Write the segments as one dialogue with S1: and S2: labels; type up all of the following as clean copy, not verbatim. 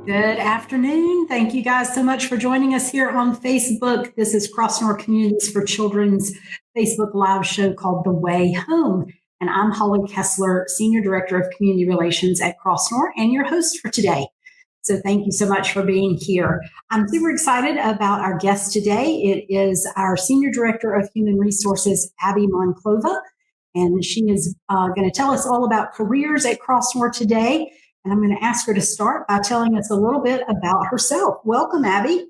S1: Good afternoon. Thank you guys so much for joining us here on Facebook. This is Crossnore Communities for Children's Facebook Live show called The Way Home. And I'm Holly Kessler, Senior Director of Community Relations at Crossnore and your host for today. So thank you so much for being here. I'm super excited about our guest today. It is our Senior Director of Human Resources, Abby Monclova, and she is going to tell us all about careers at Crossnore today. And I'm going to ask her to start by telling us a little bit about herself. Welcome, Abby.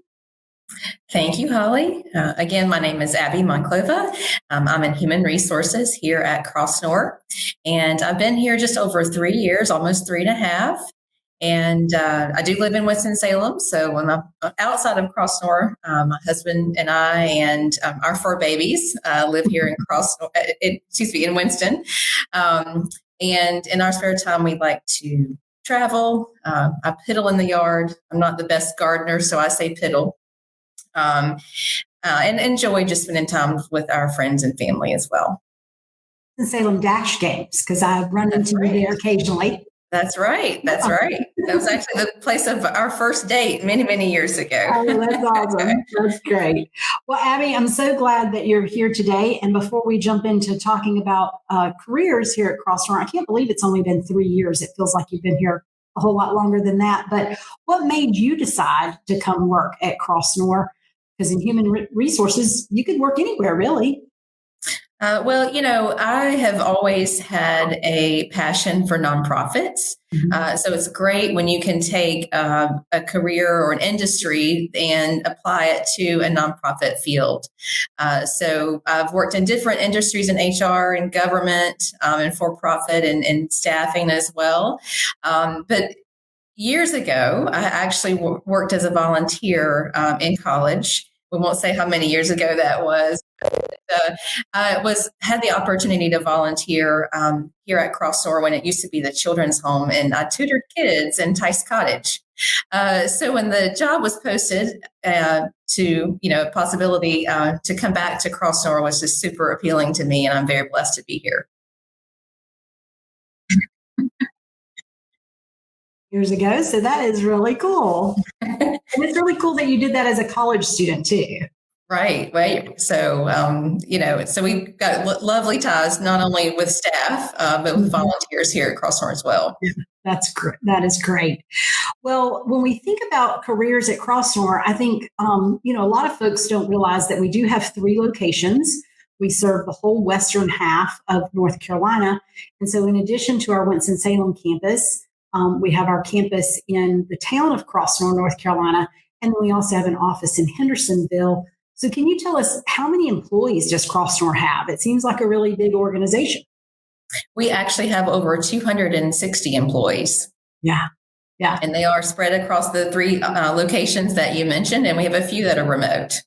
S2: Thank you, Holly. Again, my name is Abby Monclova. I'm in Human Resources here at Crossnore, and I've been here just over 3 years, almost 3.5. And I do live in Winston-Salem, so when I'm outside of Crossnore, my husband and I and our 4 babies live here in in Winston. And in our spare time, we like to travel. I piddle in the yard. I'm not the best gardener, so I say piddle. And enjoy just spending time with our friends and family as well.
S1: Salem Dash games, because I run into you there occasionally.
S2: That's right. That's right. That was actually the place of our first date many, many years ago.
S1: Oh, that's awesome. That's great. Well, Abby, I'm so glad that you're here today. And before we jump into talking about careers here at Crosstour, I can't believe it's only been 3 years. It feels like you've been here a whole lot longer than that. But what made you decide to come work at Crossnore? Because in human resources, you could work anywhere, really.
S2: I have always had a passion for nonprofits. So it's great when you can take a career or an industry and apply it to a nonprofit field. So I've worked in different industries in HR and government and for-profit and staffing as well. But years ago, I actually worked as a volunteer in college. We won't say how many years ago that was. I had the opportunity to volunteer here at Crossstour when it used to be the children's home, and I tutored kids in Tice Cottage. So when the job was posted possibility to come back to Crossstour was just super appealing to me, and I'm very blessed to be here.
S1: Years ago. So that is really cool. And it's really cool that you did that as a college student too.
S2: Right. So, so we've got lovely ties, not only with staff, but with volunteers here at Crossnore as well.
S1: That's great. That is great. Well, when we think about careers at Crossnore, I think, a lot of folks don't realize that we do have 3 locations. We serve the whole western half of North Carolina. And so in addition to our Winston-Salem campus, we have our campus in the town of Crossnore, North Carolina, and then we also have an office in Hendersonville. So can you tell us how many employees does Crossnore have? It seems like a really big organization.
S2: We actually have over 260 employees.
S1: Yeah.
S2: And they are spread across the 3 locations that you mentioned, and we have a few that are remote.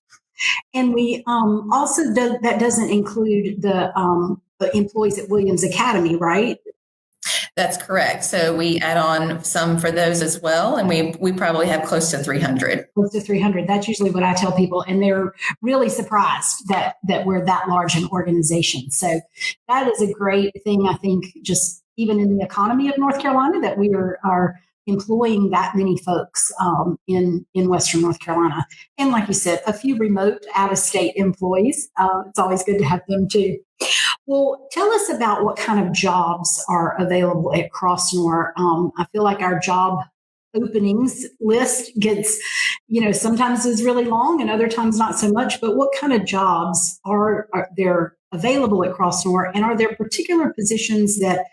S1: And we also, that doesn't include the employees at Williams Academy, right?
S2: That's correct. So we add on some for those as well, and we probably have close to 300.
S1: Close to 300. That's usually what I tell people, and they're really surprised that we're that large an organization. So that is a great thing, I think, just even in the economy of North Carolina, that we are employing that many folks in Western North Carolina. And like you said, a few remote out-of-state employees. It's always good to have them too. Well, tell us about what kind of jobs are available at Crossnore. I feel like our job openings list gets, sometimes is really long and other times not so much. But what kind of jobs are there available at Crossnore? And are there particular positions that,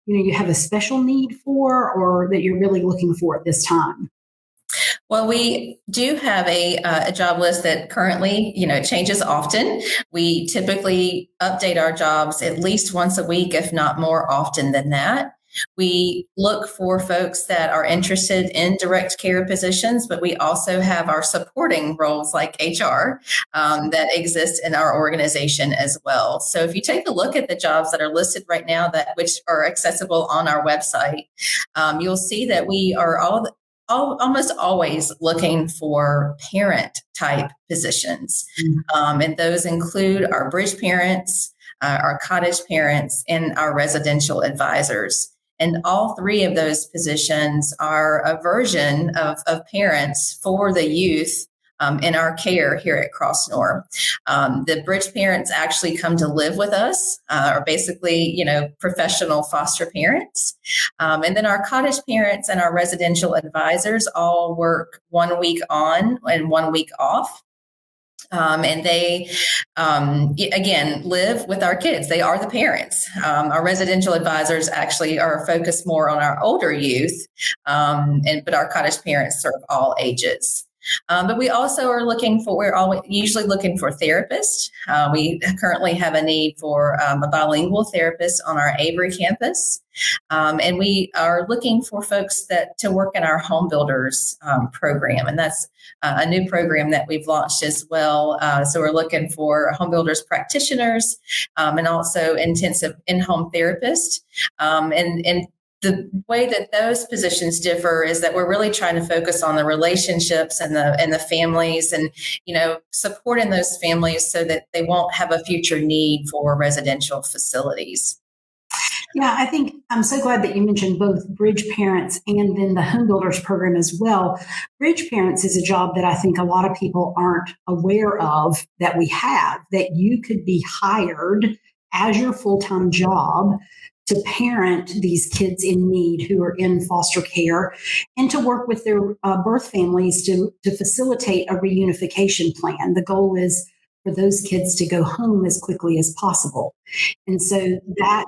S1: you have a special need for or that you're really looking for at this time?
S2: Well, we do have a job list that currently, changes often. We typically update our jobs at least once a week, if not more often than that. We look for folks that are interested in direct care positions, but we also have our supporting roles like HR that exist in our organization as well. So if you take a look at the jobs that are listed right now, which are accessible on our website, you'll see that we are almost always looking for parent type positions. And those include our bridge parents, our cottage parents, and our residential advisors. And all three of those positions are a version of parents for the youth in our care here at Crossnore. The bridge parents actually come to live with us, are basically, professional foster parents. And then our cottage parents and our residential advisors all work 1 week on and 1 week off. And they, again, live with our kids. They are the parents. Our residential advisors actually are focused more on our older youth, but our cottage parents serve all ages. But we also are we're usually looking for therapists. We currently have a need for a bilingual therapist on our Avery campus. And we are looking for folks to work in our home builders program. And that's a new program that we've launched as well. So we're looking for home builders practitioners and also intensive in-home therapists. And the way that those positions differ is that we're really trying to focus on the relationships and the families and, supporting those families so that they won't have a future need for residential facilities.
S1: Yeah, I think I'm so glad that you mentioned both Bridge Parents and then the Home Builders program as well. Bridge Parents is a job that I think a lot of people aren't aware of that we have, that you could be hired as your full-time job to parent these kids in need who are in foster care and to work with their birth families to facilitate a reunification plan. The goal is for those kids to go home as quickly as possible. And so that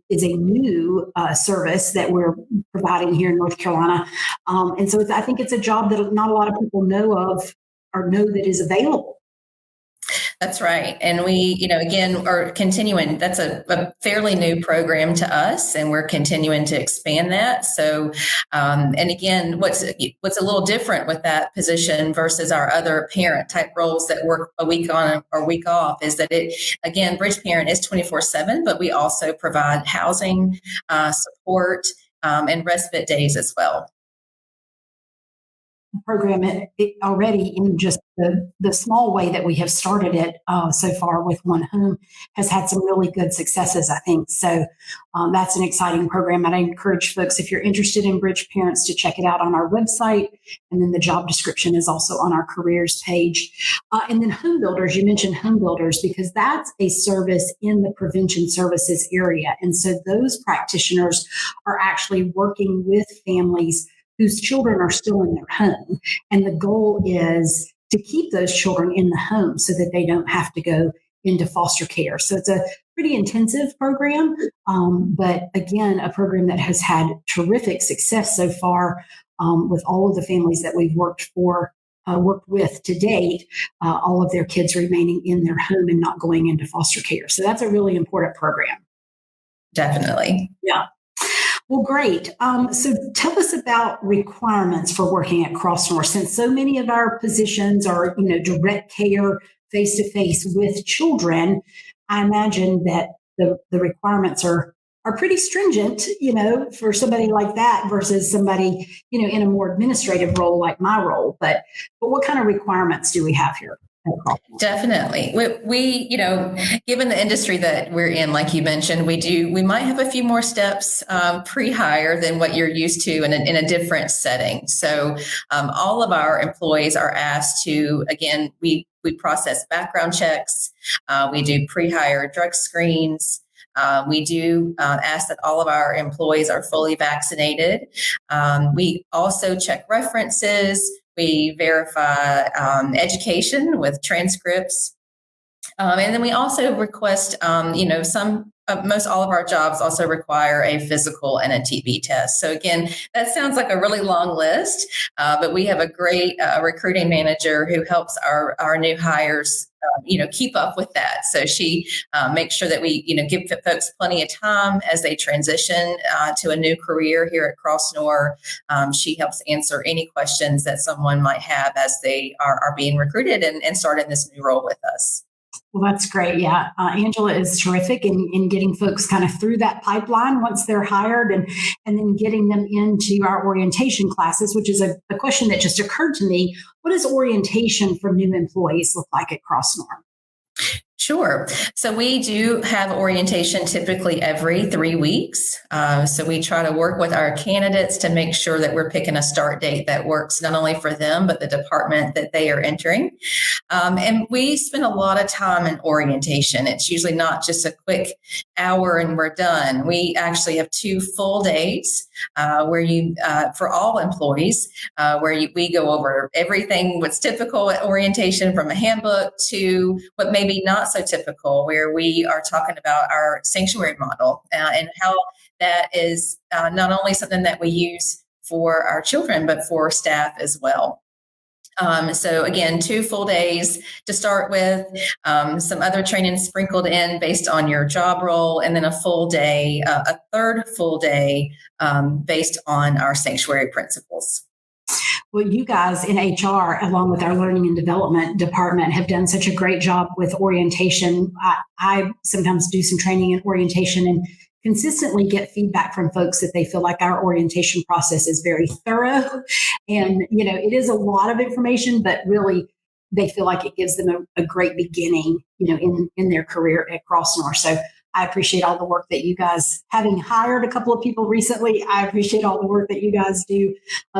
S1: is a new service that we're providing here in North Carolina. And so I think it's a job that not a lot of people know of or know that is available.
S2: That's right. And we, again, are continuing. That's a fairly new program to us, and we're continuing to expand that. So, and again, what's a little different with that position versus our other parent type roles that work a week on or week off is that Bridge Parent is 24/7, but we also provide housing, support, and respite days as well.
S1: Program it already in just the small way that we have started it so far with One Home has had some really good successes, I think. So that's an exciting program. And I encourage folks, if you're interested in Bridge Parents, to check it out on our website. And then the job description is also on our careers page. And then Home Builders, you mentioned Home Builders because that's a service in the prevention services area. And so those practitioners are actually working with families whose children are still in their home. And the goal is to keep those children in the home so that they don't have to go into foster care. So it's a pretty intensive program, but again, a program that has had terrific success so far with all of the families that we've worked with to date, all of their kids remaining in their home and not going into foster care. So that's a really important program.
S2: Definitely.
S1: Yeah. Well, great. So tell us about requirements for working at Crossnore. Since so many of our positions are, direct care, face-to-face with children, I imagine that the requirements are pretty stringent, for somebody like that versus somebody, in a more administrative role like my role. But what kind of requirements do we have here?
S2: Definitely. We, given the industry that we're in, like you mentioned, we might have a few more steps pre-hire than what you're used to in a different setting. So all of our employees are asked to, again, we process background checks. We do pre-hire drug screens. We do ask that all of our employees are fully vaccinated. We also check references. We verify education with transcripts. And then we also request, most all of our jobs also require a physical and a TB test. So again, that sounds like a really long list, but we have a great recruiting manager who helps our new hires keep up with that. So she makes sure that we, give folks plenty of time as they transition to a new career here at Crossnore. She helps answer any questions that someone might have as they are being recruited and start in this new role with us.
S1: Well, that's great. Yeah. Angela is terrific in getting folks kind of through that pipeline once they're hired and then getting them into our orientation classes, which is a question that just occurred to me. What does orientation for new employees look like at Crossnore?
S2: Sure. So we do have orientation typically every 3 weeks. So we try to work with our candidates to make sure that we're picking a start date that works not only for them, but the department that they are entering. And we spend a lot of time in orientation. It's usually not just a quick hour and we're done. We actually have 2 full days where for all employees, we go over everything what's typical at orientation, from a handbook to what maybe not so typical, where we are talking about our sanctuary model and how that is not only something that we use for our children, but for staff as well. So again, 2 full days to start with, some other training sprinkled in based on your job role, and then a full day, a third full day based on our sanctuary principles.
S1: Well, you guys in HR, along with our learning and development department, have done such a great job with orientation. I sometimes do some training in orientation and consistently get feedback from folks that they feel like our orientation process is very thorough. And, it is a lot of information, but really they feel like it gives them a great beginning, in their career at Crossnore. So I appreciate all the work that you guys, having hired a couple of people recently, I appreciate all the work that you guys do,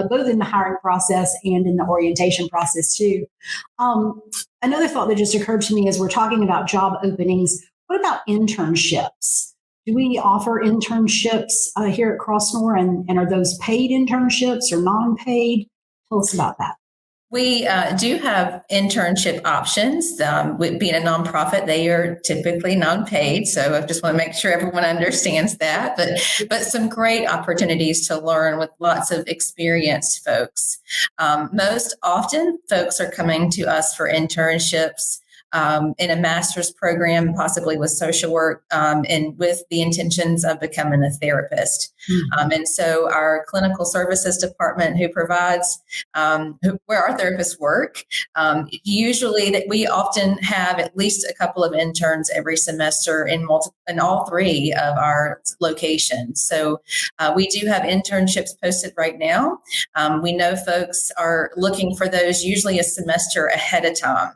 S1: both in the hiring process and in the orientation process too. Another thought that just occurred to me as we're talking about job openings, what about internships? Do we offer internships here at Crossnore, and are those paid internships or non-paid? Tell us about that.
S2: We do have internship options. With being a nonprofit, they are typically non-paid. So I just want to make sure everyone understands that. But some great opportunities to learn with lots of experienced folks. Most often, folks are coming to us for internships in a master's program, possibly with social work, and with the intentions of becoming a therapist. And so our clinical services department, who provides where our therapists work, usually that we often have at least a couple of interns every semester in all 3 of our locations. So we do have internships posted right now. We know folks are looking for those usually a semester ahead of time.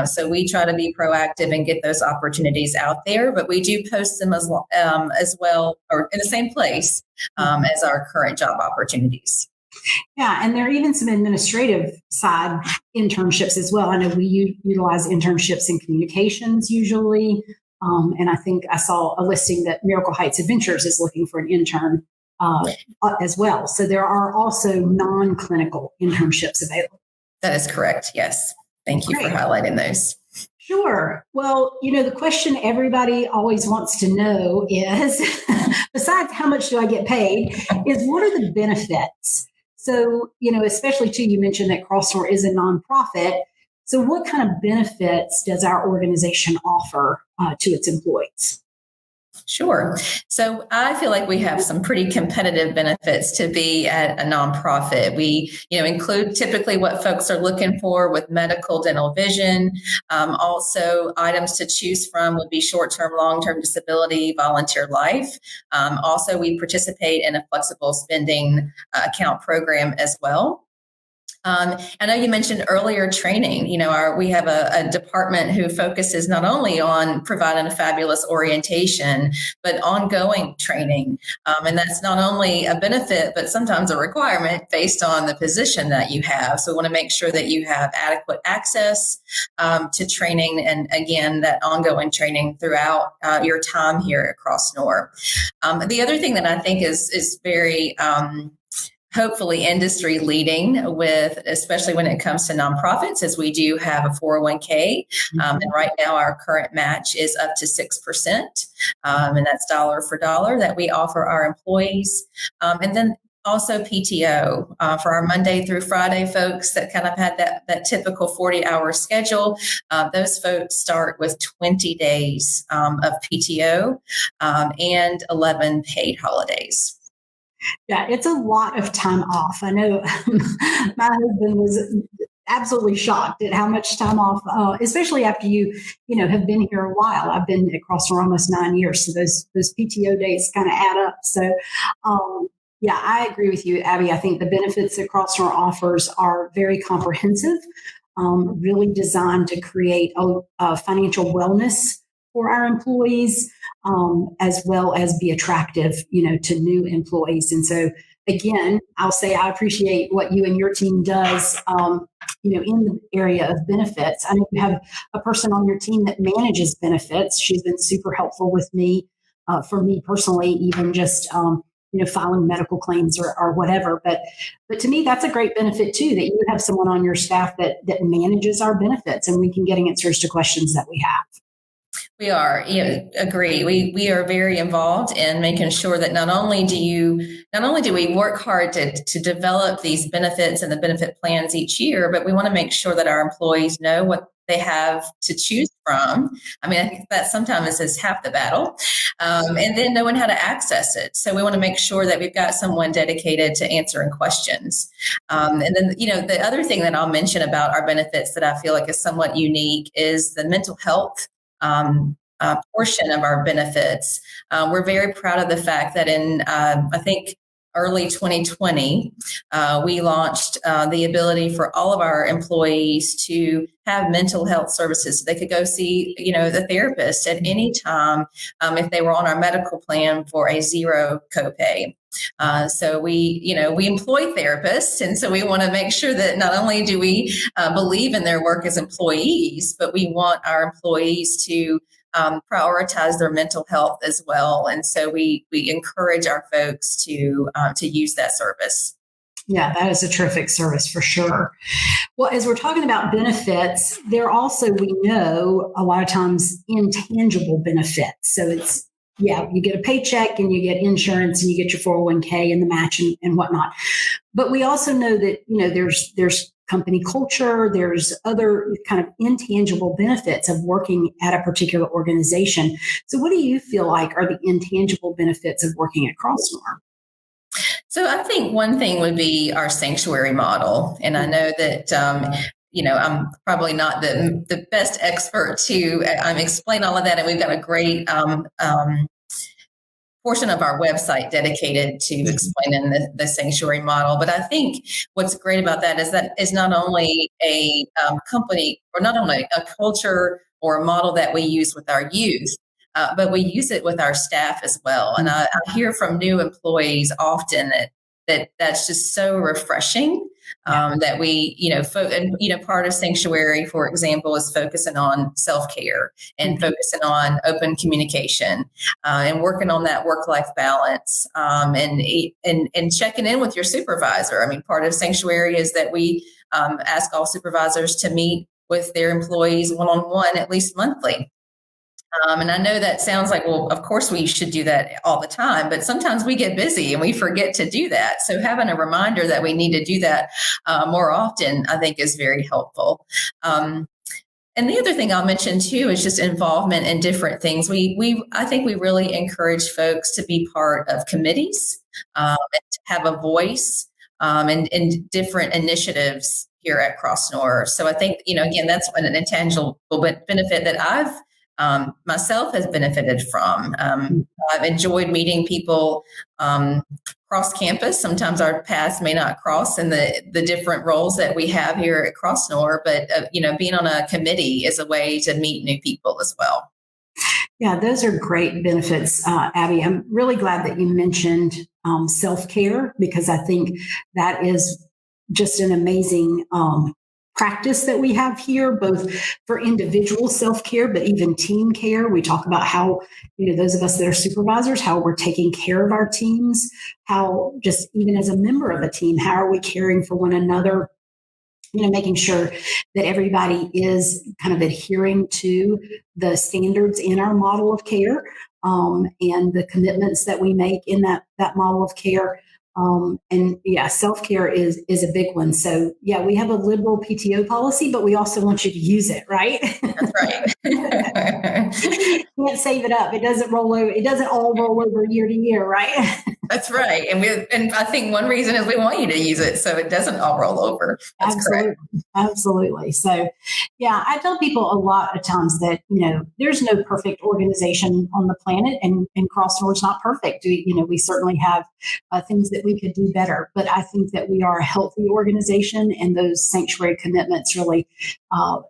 S2: So we try to be proactive and get those opportunities out there, but we do post them as well, or in the same place as our current job opportunities.
S1: Yeah, and there are even some administrative side internships as well. I know we utilize internships in communications usually, and I think I saw a listing that Miracle Heights Adventures is looking for an intern as well. So there are also non-clinical internships available.
S2: That is correct. Yes. Thank you for highlighting those.
S1: Sure. Well, the question everybody always wants to know is, besides how much do I get paid, is what are the benefits? So, especially too, you mentioned that Crosstour is a nonprofit. So what kind of benefits does our organization offer to its employees?
S2: Sure. So I feel like we have some pretty competitive benefits to be at a nonprofit. We, include typically what folks are looking for with medical, dental, vision. Also, items to choose from would be short-term, long-term disability, volunteer life. Also, we participate in a flexible spending account program as well. I know you mentioned earlier training. We have a department who focuses not only on providing a fabulous orientation, but ongoing training. And that's not only a benefit, but sometimes a requirement based on the position that you have. So we want to make sure that you have adequate access to training, and again, that ongoing training throughout your time here at Crossnore. The other thing that I think is very hopefully industry leading with, especially when it comes to nonprofits, as we do have a 401k. And right now our current match is up to 6%. And that's dollar for dollar that we offer our employees. And then also PTO for our Monday through Friday folks that kind of had that typical 40-hour schedule. Those folks start with 20 days of PTO and 11 paid holidays.
S1: Yeah, it's a lot of time off. I know my husband was absolutely shocked at how much time off, especially after you have been here a while. I've been at Crossnore almost 9 years, so those PTO days kind of add up. So, yeah, I agree with you, Abby. I think the benefits that Crossnore offers are very comprehensive. really designed to create a financial wellness for our employees, as well as be attractive, to new employees. And so, again, I'll say I appreciate what you and your team does, in the area of benefits. I know you have a person on your team that manages benefits. She's been super helpful with me, for me personally, even just, filing medical claims or whatever. But to me, that's a great benefit too, that you have someone on your staff that manages our benefits, and we can get answers to questions that we have.
S2: We are, agree. We are very involved in making sure that not only do we work hard to develop these benefits and the benefit plans each year, but we want to make sure that our employees know what they have to choose from. I mean, I think that sometimes is half the battle, and then knowing how to access it. So we want to make sure that we've got someone dedicated to answering questions. And then, the other thing that I'll mention about our benefits that I feel like is somewhat unique is the mental health portion of our benefits. We're very proud of the fact that in, I think, early 2020, we launched the ability for all of our employees to have mental health services. They could go see, the therapist at any time if they were on our medical plan for a zero copay. So we employ therapists, and so we want to make sure that not only do we believe in their work as employees, but we want our employees to prioritize their mental health as well. And so we encourage our folks to use that service.
S1: Yeah, that is a terrific service for sure. Well, as we're talking about benefits, there also, we know, a lot of times intangible benefits. So it's, you get a paycheck and you get insurance and you get your 401k and the match and whatnot. But we also know that, there's company culture, there's other kind of intangible benefits of working at a particular organization. So what do you feel like are the intangible benefits of working at Crossnore?
S2: So I think one thing would be our sanctuary model. And I know that, I'm probably not the best expert to explain all of that. And we've got a great portion of our website dedicated to explaining the sanctuary model. But I think what's great about that is not only a company, or not only a culture or a model that we use with our youth, but we use it with our staff as well. And I hear from new employees often that's just so refreshing. That we, part of Sanctuary, for example, is focusing on self-care and focusing on open communication and working on that work-life balance and checking in with your supervisor. I mean, part of Sanctuary is that we ask all supervisors to meet with their employees one-on-one at least monthly. And I know that sounds like, well, of course we should do that all the time, but sometimes we get busy and we forget to do that. So having a reminder that we need to do that more often, I think, is very helpful. And the other thing I'll mention too is just involvement in different things. I think we really encourage folks to be part of committees and to have a voice in different initiatives here at Crossnore. So I think, again, that's an intangible benefit that I've myself has benefited from. I've enjoyed meeting people cross campus. Sometimes our paths may not cross in the different roles that we have here at Crossnore, but being on a committee is a way to meet new people as well.
S1: Yeah, those are great benefits, Abby. I'm really glad that you mentioned self-care, because I think that is just an amazing practice that we have here, both for individual self-care, but even team care. We talk about how, those of us that are supervisors, how we're taking care of our teams, how just even as a member of a team, how are we caring for one another, making sure that everybody is kind of adhering to the standards in our model of care and the commitments that we make in that model of care. Self-care is a big one. So we have a liberal PTO policy, but we also want you to use it, right?
S2: That's right.
S1: You can't save it up. It doesn't roll over. It doesn't all roll over year to year, right?
S2: That's right. And I think one reason is we want you to use it so it doesn't all roll over. That's
S1: Absolutely.
S2: correct.
S1: Absolutely. So, yeah, I tell people a lot of times that, there's no perfect organization on the planet, and Crossnore is not perfect. We certainly have things that we could do better, but I think that we are a healthy organization, and those sanctuary commitments really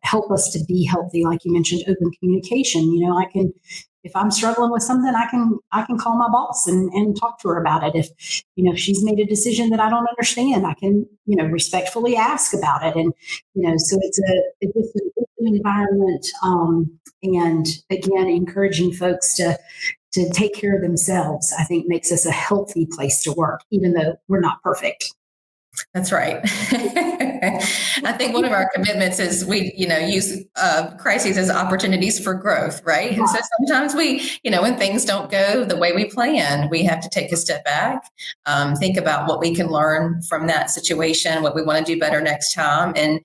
S1: help us to be healthy. Like you mentioned, open communication. If I'm struggling with something, I can call my boss and talk to her about it. If she's made a decision that I don't understand, I can respectfully ask about it. And so it's just an open environment, and again, encouraging folks to take care of themselves, I think makes us a healthy place to work, even though we're not perfect.
S2: That's right. I think one of our commitments is we, use crises as opportunities for growth, right? And so sometimes we, when things don't go the way we plan, we have to take a step back, think about what we can learn from that situation, what we want to do better next time, and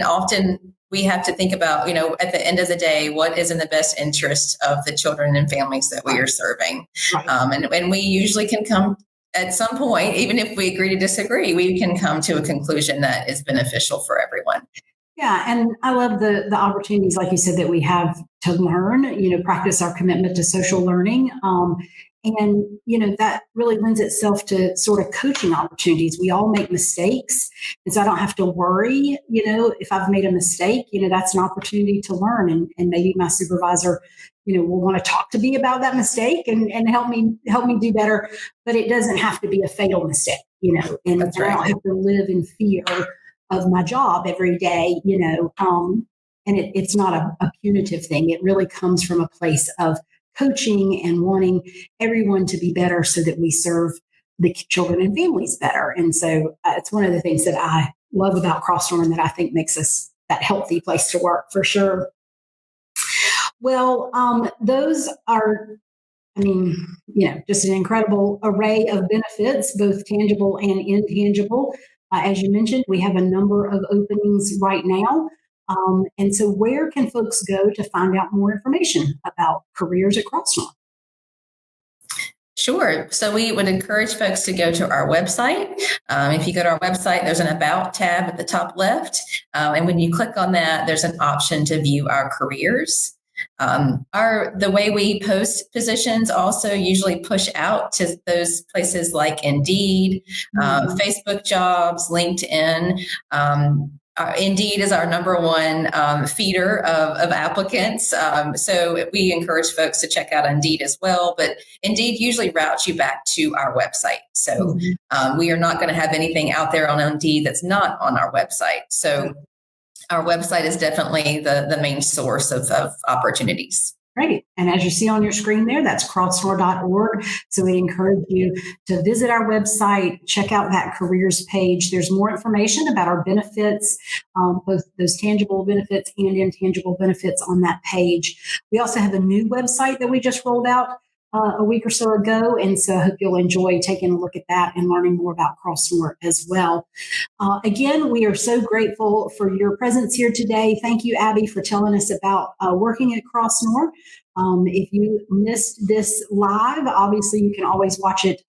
S2: often we have to think about, at the end of the day, what is in the best interest of the children and families that we are serving, and we usually can come. At some point, even if we agree to disagree, we can come to a conclusion that is beneficial for everyone.
S1: Yeah, and I love the opportunities, like you said, that we have to learn, practice our commitment to social learning. And, that really lends itself to sort of coaching opportunities. We all make mistakes. And so I don't have to worry, if I've made a mistake, that's an opportunity to learn. And maybe my supervisor, will want to talk to me about that mistake and help me do better. But it doesn't have to be a fatal mistake, and
S2: That's right.
S1: I don't have to live in fear of my job every day, and it's not a punitive thing. It really comes from a place of coaching and wanting everyone to be better so that we serve the children and families better. And so it's one of the things that I love about Crossnore and that I think makes us that healthy place to work for sure. Well, those are, just an incredible array of benefits, both tangible and intangible. As you mentioned, we have a number of openings right now. And so where can folks go to find out more information about careers at Crossnore?
S2: Sure. So we would encourage folks to go to our website. If you go to our website, there's an About tab at the top left. And when you click on that, there's an option to view our careers. The way we post positions also usually push out to those places like Indeed, Facebook Jobs, LinkedIn. Indeed is our number one feeder of applicants. So we encourage folks to check out Indeed as well. But Indeed usually routes you back to our website. So we are not going to have anything out there on Indeed that's not on our website. So our website is definitely the main source of opportunities.
S1: Great. And as you see on your screen there, that's crosstour.org. So we encourage you to visit our website, check out that careers page. There's more information about our benefits, both those tangible benefits and intangible benefits on that page. We also have a new website that we just rolled out a week or so ago. And so I hope you'll enjoy taking a look at that and learning more about Crossnore as well. Again, we are so grateful for your presence here today. Thank you, Abby, for telling us about working at Crossnore. If you missed this live, obviously you can always watch it,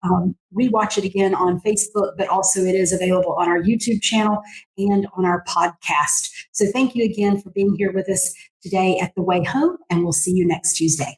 S1: rewatch it again on Facebook, but also it is available on our YouTube channel and on our podcast. So thank you again for being here with us today at The Way Home, and we'll see you next Tuesday.